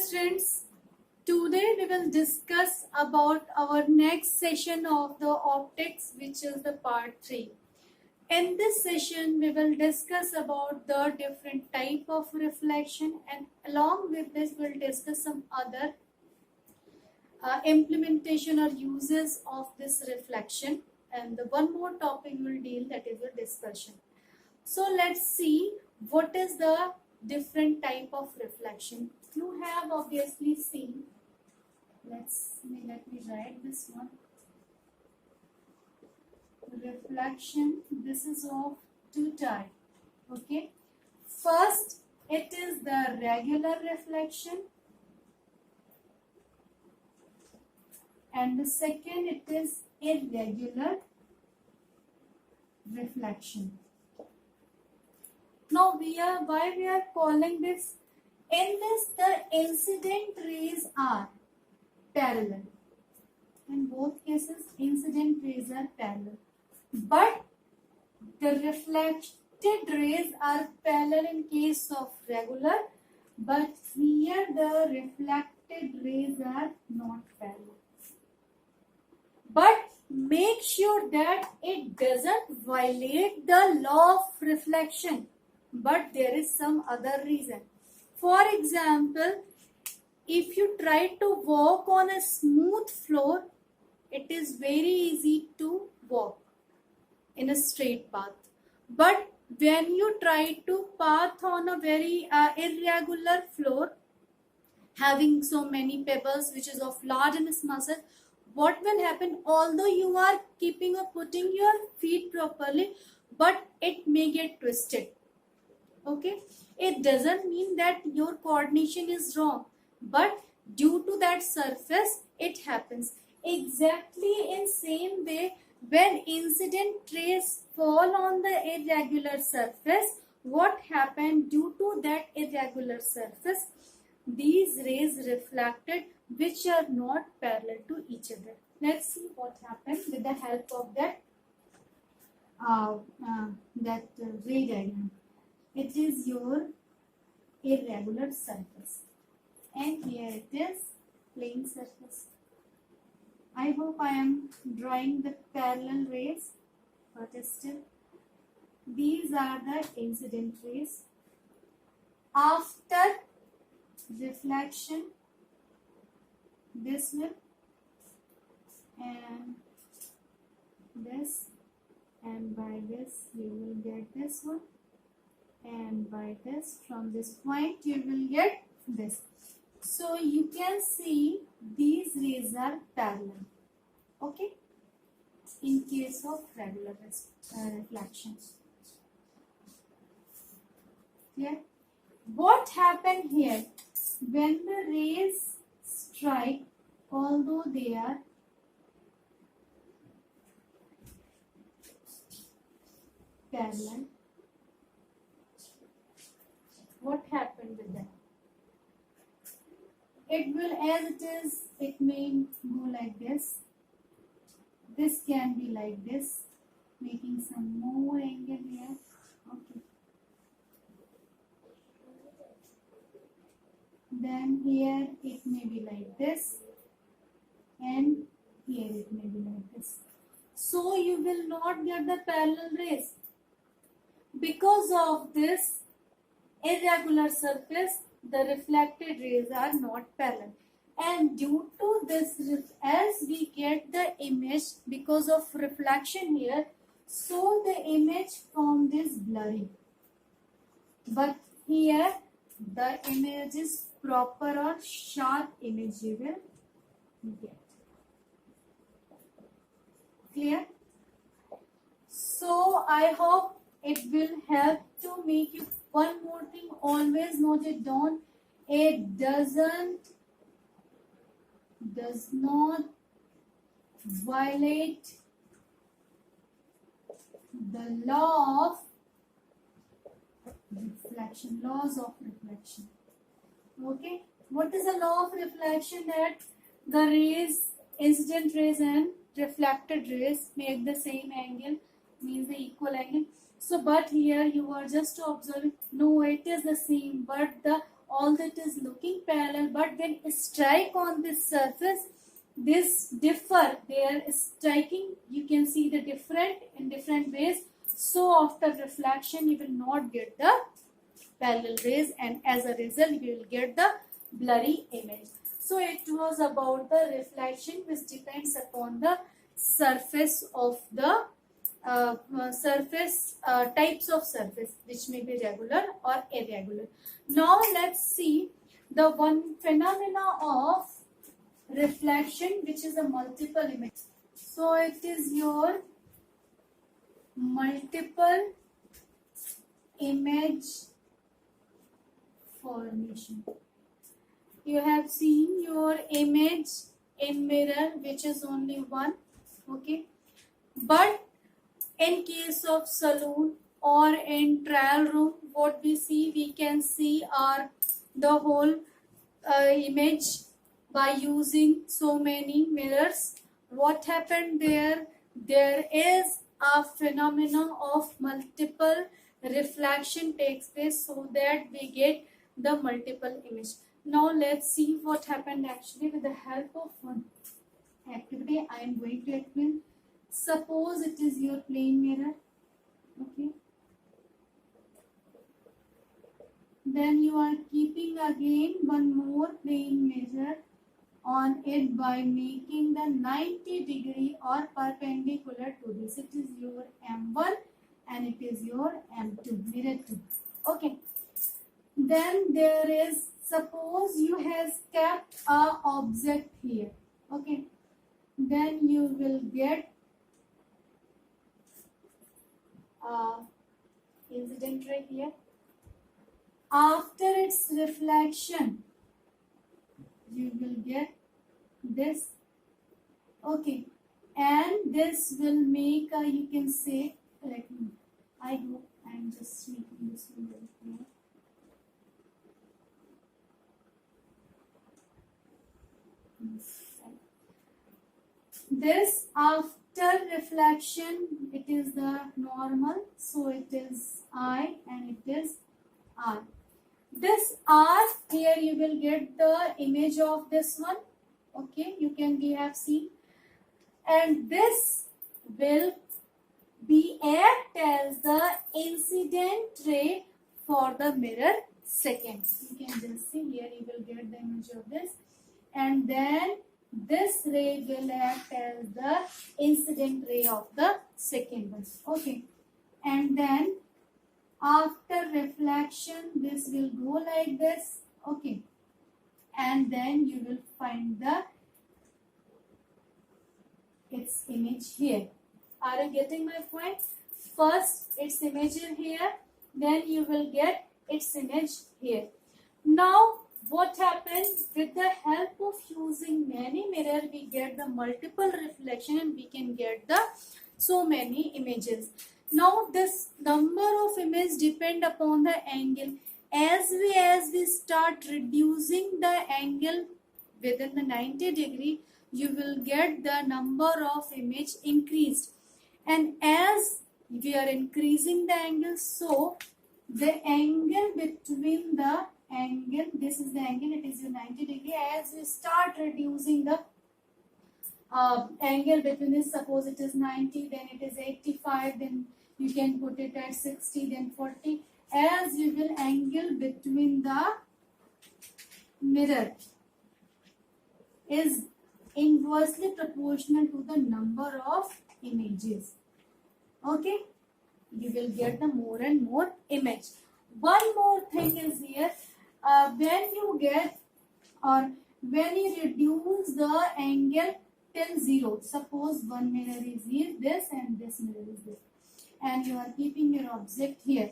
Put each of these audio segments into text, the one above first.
students, today we will discuss about our next session of the optics, which is the part 3. In this session we will discuss about the different type of reflection, and along with this we'll discuss some other implementation or uses of this reflection, and the one more topic we'll deal, that is the discussion. So let's see what is the different type of reflection. You have obviously seen, let me write this one. Reflection, this is of two types. Okay, first it is the regular reflection, and the second it is irregular reflection. Now why we are calling this? In this, the incident rays are parallel. In both cases, incident rays are parallel, but the reflected rays are parallel in case of regular, but here the reflected rays are not parallel. But make sure that it doesn't violate the law of reflection, but there is some other reason. For example, if you try to walk on a smooth floor, it is very easy to walk in a straight path. But when you try to path on a very irregular floor, having so many pebbles which is of large and small size, what will happen? Although you are keeping or putting your feet properly, but it may get twisted. Okay, it doesn't mean that your coordination is wrong, but due to that surface it happens. Exactly in same way, when incident rays fall on the irregular surface, what happened? Due to that irregular surface, these rays reflected which are not parallel to each other. Let's see what happened with the help of that ray diagram. It is your irregular surface, and here it is plane surface. I hope I am drawing the parallel rays, but still these are the incident rays. After reflection, this will, and this, and by this you will get this one, and by this, from this point you will get this. So you can see these rays are parallel. Okay, in case of regular reflection. Clear? What happened here? When the rays strike, although they are parallel, what happened with them? It will, as it is, it may go like this. This can be like this, making some more angle here. Okay. Then here it may be like this, and here it may be like this. So you will not get the parallel rays. Because of this irregular surface, the reflected rays are not parallel, and due to this, as we get the image because of reflection here, so the image from this blurry, but here the image is proper or sharp image you will get. Clear? So I hope it will help to make you. One more thing, always note it down. It does not violate the law of reflection, laws of reflection. Okay, what is the law of reflection? That the rays, incident rays and reflected rays make the same angle, means the equal angle. So, but here you are just observing, no, it is the same, but the although it is looking parallel, but when strike on this surface, this differ. They are striking, you can see the different in different ways. So after reflection you will not get the parallel rays, and as a result you will get the blurry image. So it was about the reflection, which depends upon the surface of the types of surface, which may be regular or irregular. Now let's see the one phenomena of reflection, which is a multiple image. So it is your multiple image formation. You have seen your image in mirror, which is only one, okay, but in case of saloon or in trial room, what we can see are the whole image by using so many mirrors. What happened there? There is a phenomenon of multiple reflection takes place, so that we get the multiple image. Now let's see what happened actually with the help of one activity I am going to explain. Suppose it is your plane mirror, okay. Then you are keeping again one more plane mirror on it by making the 90-degree or perpendicular to this. It is your M1 and it is your M2, mirror 2. Okay. Then there is, suppose you has kept a object here. Okay. Then you will get incident ray here. After its reflection, you will get this, okay, and this will make a, you can say, let me, I hope I am just making this one very clear. This after reflection, it is the normal, so it is I and it is R. This R here you will get the image of this one, okay, we have seen, and this will be act as the incident ray for the mirror second. You can just see here you will get the image of this, and then this ray will act as the incident ray of the second one, okay, and then after reflection this will go like this, okay, and then you will find the its image here. Are you getting my point? First its image here, then you will get its image here. Now what happens, with the help of using many mirror we get the multiple reflection and we can get the so many images. Now this number of images depend upon the angle. As we start reducing the angle within the 90-degree, you will get the number of image increased, and as we are increasing the angle, so the angle between the angle, this is the angle, it is your 90-degree. As we start reducing the angle between this, suppose it is 90, then it is 85, then you can put it at 60, then 40, as you will angle between the mirror is inversely proportional to the number of images, okay, you will get the more and more image. One more thing is here, when you get or when you reduce the angle till 0, suppose one mirror is here, this and this mirror is this, and you are keeping your object here,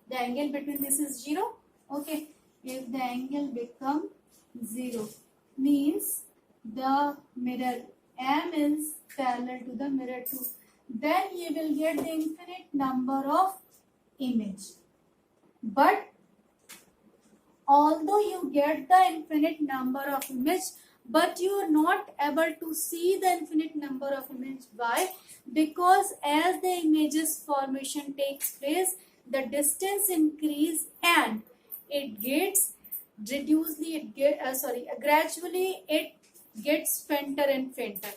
the angle between this is 0, okay, if the angle become 0 means the mirror M is parallel to the mirror 2, then you will get the infinite number of image. But although you get the infinite number of image, but you are not able to see the infinite number of image. Why? Because as the images formation takes place, the distance increase, and it gets gradually it gets fainter and fainter.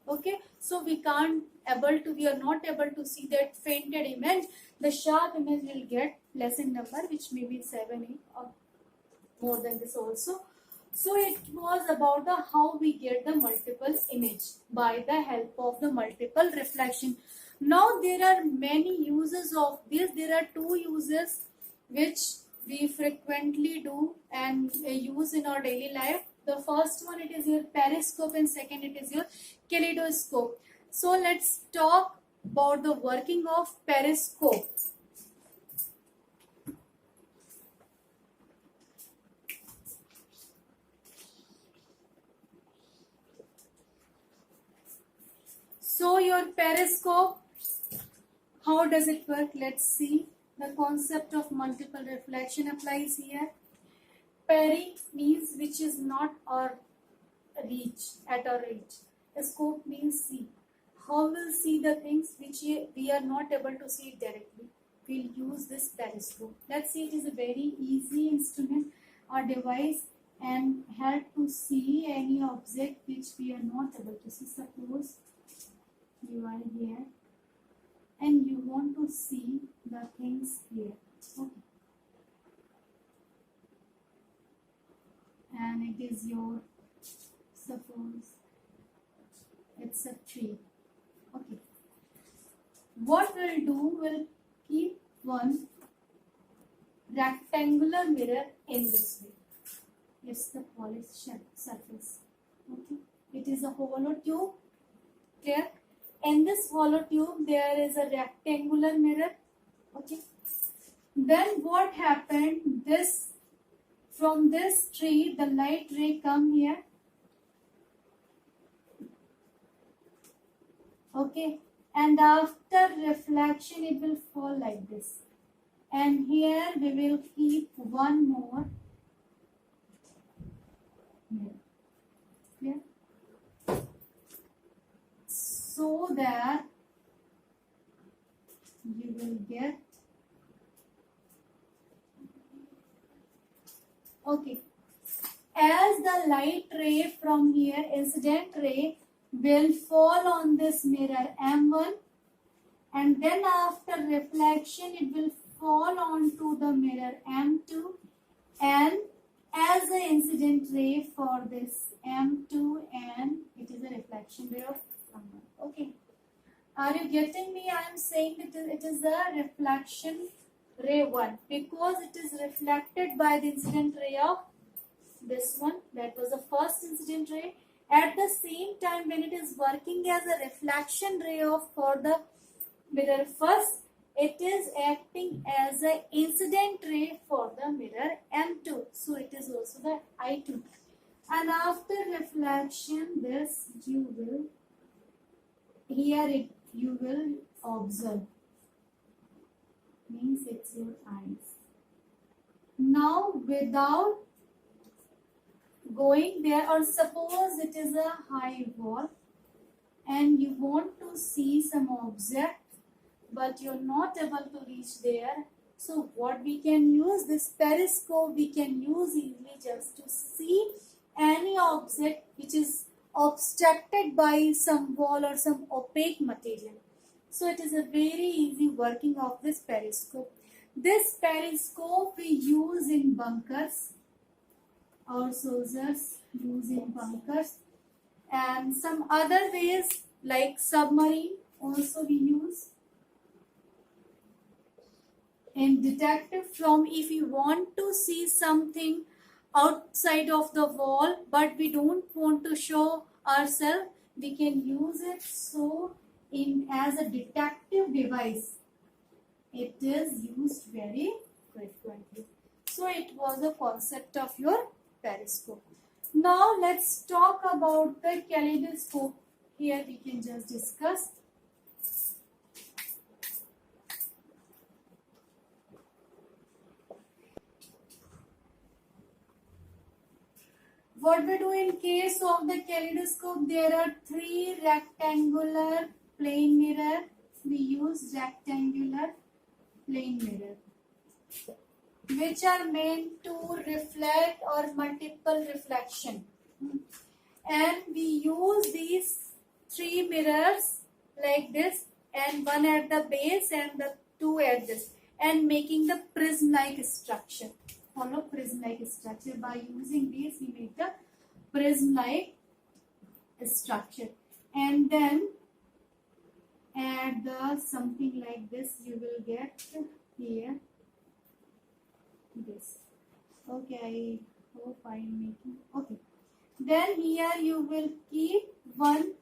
Okay, so we are not able to see that fainted image. The sharp image will get less in number, which may be 7, 8 or more than this also. So it was about how we get the multiple image by the help of the multiple reflection. Now there are many uses of this. There are two uses which we frequently do and use in our daily life. The first one, it is your periscope, and second it is your kaleidoscope. So let's talk about the working of periscope. So your periscope, how does it work? Let's see. The concept of multiple reflection applies here. Peri means which is not our reach, at our reach. Scope means see. How we'll see the things which we are not able to see directly? We'll use this periscope. Let's see, it is a very easy instrument or device and help to see any object which we are not able to see. Suppose you are here and you want to see the things here. Okay. And it is your, suppose it's a tree. Okay. What we'll do, we'll keep one rectangular mirror in this way. It's the polished surface. Okay. It is a hollow tube. Clear? In this hollow tube, there is a rectangular mirror. Okay. Then what happened? From this tree, the light ray come here. Okay. And after reflection, it will fall like this. And here we will keep one more mirror. Clear? So that you will get, okay, as the light ray from here, incident ray, will fall on this mirror M1, and then after reflection it will fall onto the mirror M2, and as the incident ray for this M2, and it is a reflection ray of M1. Okay, are you getting me? I am saying that it is a reflection ray 1 because it is reflected by the incident ray of this one, that was the first incident ray. At the same time, when it is working as a reflection ray of for the mirror first, it is acting as an incident ray for the mirror M2. So it is also the I2. And after reflection, this you will, here it you will observe. Means it's your eyes. Now without going there, or suppose it is a high wall and you want to see some object but you're not able to reach there. So what we can use, this periscope we can use easily just to see any object which is obstructed by some wall or some opaque material. So it is a very easy working of this periscope. This periscope we use in bunkers. Our soldiers use in bunkers, and some other ways like submarine also we use. In detective film, if you want to see something outside of the wall but we don't want to show ourselves, we can use it so as a detective device. It is used very frequently. So it was a concept of your periscope. Now let's talk about the kaleidoscope. Here we can just discuss. What we do in case of the kaleidoscope, there are 3 rectangular plane mirror. We use rectangular plane mirror. which are meant to reflect or multiple reflection. And we use these three mirrors like this, and one at the base and the two at this, and making the prism-like structure. Follow prism-like structure. By using these, we make the prism-like structure, and then add the something like this. You will get here this. Okay, I hope I'm making. Okay, then here you will keep one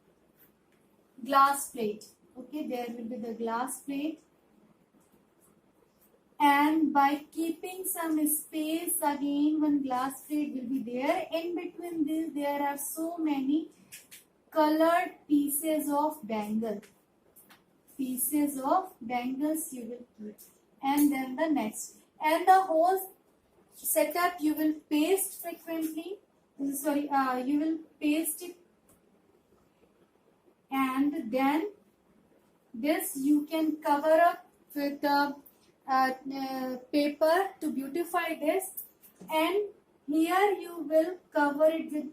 glass plate. Okay, there will be the glass plate, and by keeping some space, again one glass plate will be there. In between this, there are so many colored pieces of bangles you will keep, and then the next, and the whole setup you will paste frequently. Sorry, you will paste it, and then this you can cover up with paper to beautify this, and here you will cover it with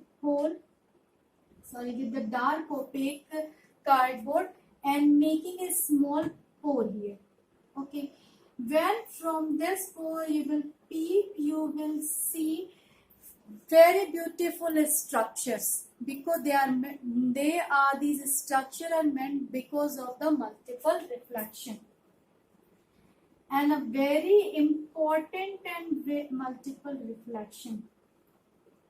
with the dark opaque cardboard, and making a small pore here. Okay, when from this pore you will peep, you will see very beautiful structures, because these structures are meant because of the multiple reflection. And a very important and multiple reflection.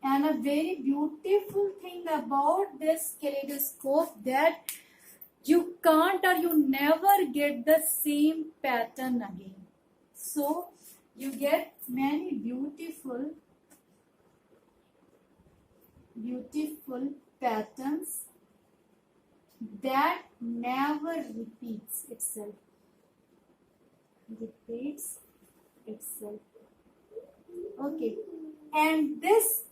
And a very beautiful thing about this kaleidoscope, that you can't or you never get the same pattern again. So you get many beautiful patterns that never repeats itself. Okay, and these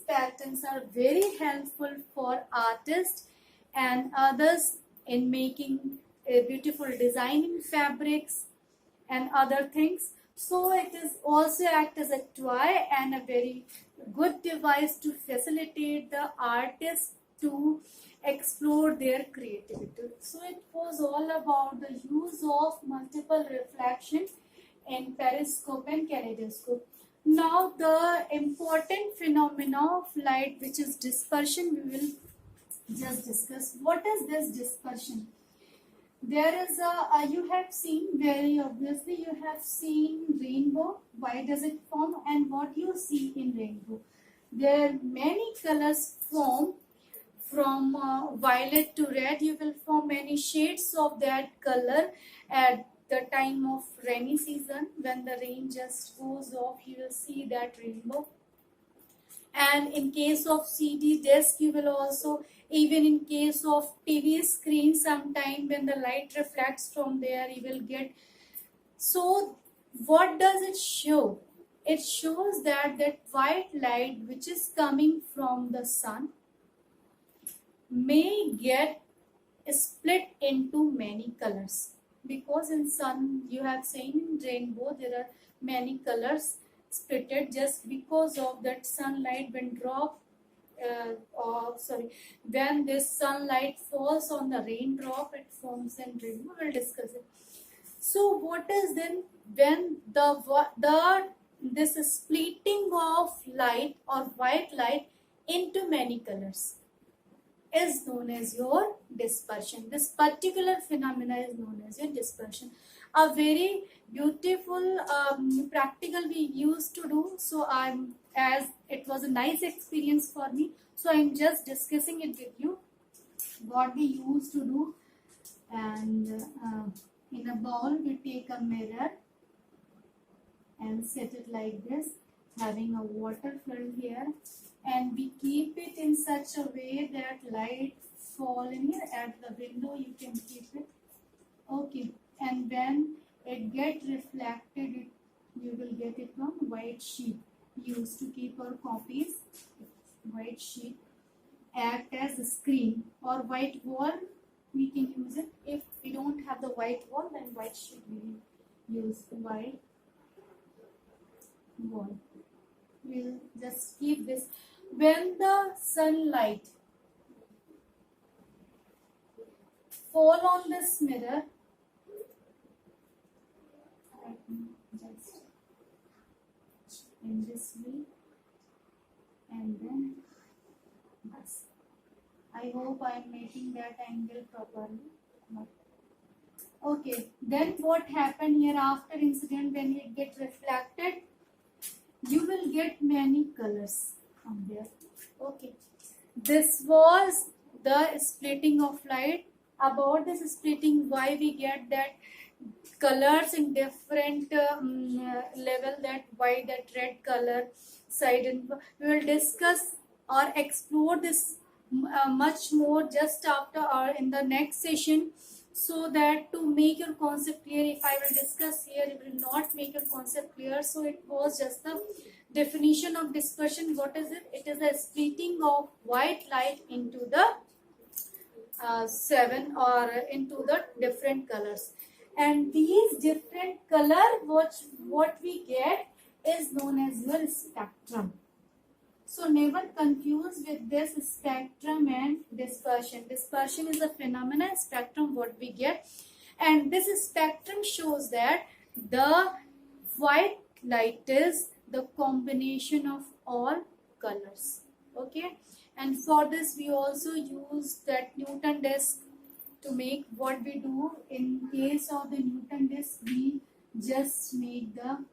patterns are very helpful for artists and others in making beautiful designing fabrics and other things. So it is also act as a toy and a very good device to facilitate the artist to explore their creativity. So it was all about the use of multiple reflection in periscope and kaleidoscope. Now the important phenomena of light, which is dispersion, we will just discuss. What is this dispersion? There is you have seen, very obviously you have seen rainbow. Why does it form, and what you see in rainbow? There are many colors form, from violet to red. You will form many shades of that color at the time of rainy season. When the rain just goes off, you will see that rainbow. And in case of CD disc, you will also, even in case of TV screen, sometime when the light reflects from there, you will get. So what does it show? It shows that white light which is coming from the sun may get split into many colors, because in sun, you have seen in rainbow, there are many colors splitted just because of that sunlight when this sunlight falls on the raindrop, it forms in rainbow. We'll discuss it. So what is then when this splitting of light or white light into many colors is known as your dispersion. This particular phenomena is known as your dispersion. A very beautiful practical we used to do. So as it was a nice experience for me, so I'm just discussing it with you, what we used to do. And in a bowl we take a mirror and set it like this, having a water filled here, and we keep it in such a way that light fall in here. At the window you can keep it. Okay, and when it get reflected, you will get it on white sheet. Used to keep our copies. White sheet act as a screen, or white wall we can use it. If we don't have the white wall, then white sheet we use. White wall. We'll just keep this. When the sunlight fall on this mirror, let me just in this way, and then this. I hope I am making that angle properly. But okay, then what happened here after incident, when it get reflected, you will get many colors from there. Okay, this was the splitting of light. About this splitting, why we get that colors in different level, that white, that red color side, and we will discuss or explore this much more just after or in the next session, so that to make your concept clear, if I will discuss here, it will not make your concept clear. So it was just the definition of dispersion. What is it? It is the splitting of white light into the seven or into the different colors, and these different color what we get is known as your spectrum. So never confuse with this spectrum and dispersion. Dispersion is a phenomenon, spectrum what we get, and this spectrum shows that the white light is the combination of all colors. Okay, and for this we also use that Newton disk to make. What we do in case of the Newton disk, we just make the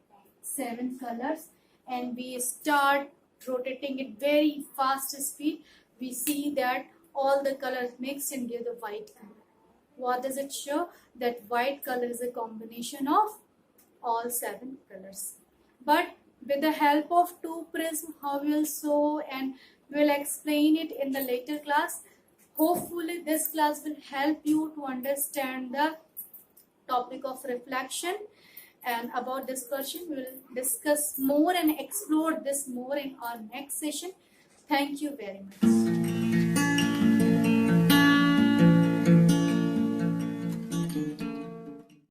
7 colors and we start rotating it very fast speed. We see that all the colors mixed and give the white color. What does it show? That white color is a combination of all 7 colors. But with the help of 2 prism, how we will show, and we will explain it in the later class. Hopefully this class will help you to understand the topic of reflection, and about dispersion we will discuss more and explore this more in our next session. Thank you very much.